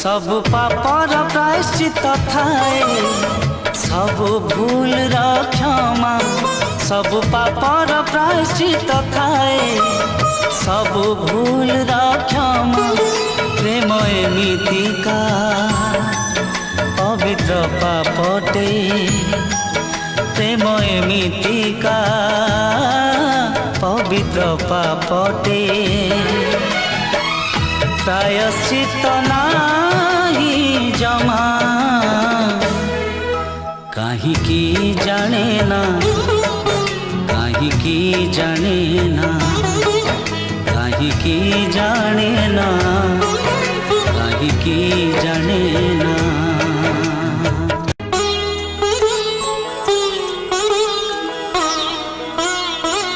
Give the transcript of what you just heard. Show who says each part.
Speaker 1: सब पापर प्रायश्चित थाए सब भूल क्षमा सब पापर प्रायश्चित थाए सब भूल क्षमा प्रेम एमितिका पवित्र पापटे प्रेम एमितिका पवित्र पापटे प्रायश्चित नाही जमा काहिकी जाने ना काहिकी जाने ना काहिकी जाने ना काहिकी जाने